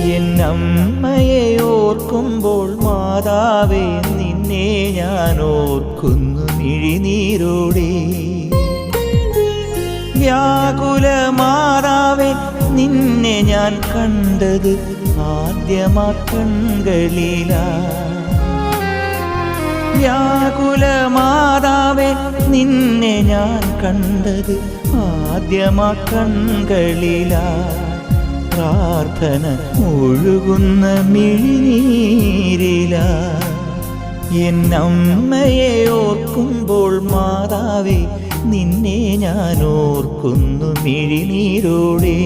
എന്നമ്മയെ ഓർക്കുമ്പോൾ മാതാവേ നിന്നെ ഞാൻ ഓർക്കുന്നു മിഴിനീരോടെ. വ്യാകുല മാതാവേ നിന്നെ ഞാൻ കണ്ടത് ആദ്യമാ കൺകളിലാ. വ്യാകുല മാതാവേ നിന്നെ ഞാൻ കണ്ടത് ആദ്യമാ കൺകളിലാ. പ്രാർത്ഥന ഒഴുകുന്ന മിഴിനീരിലാ. എന്നമ്മയെ ഓർക്കുമ്പോൾ മാതാവേ നിന്നെ ഞാൻ ഓർക്കുന്നു മിഴിനീരോടെ.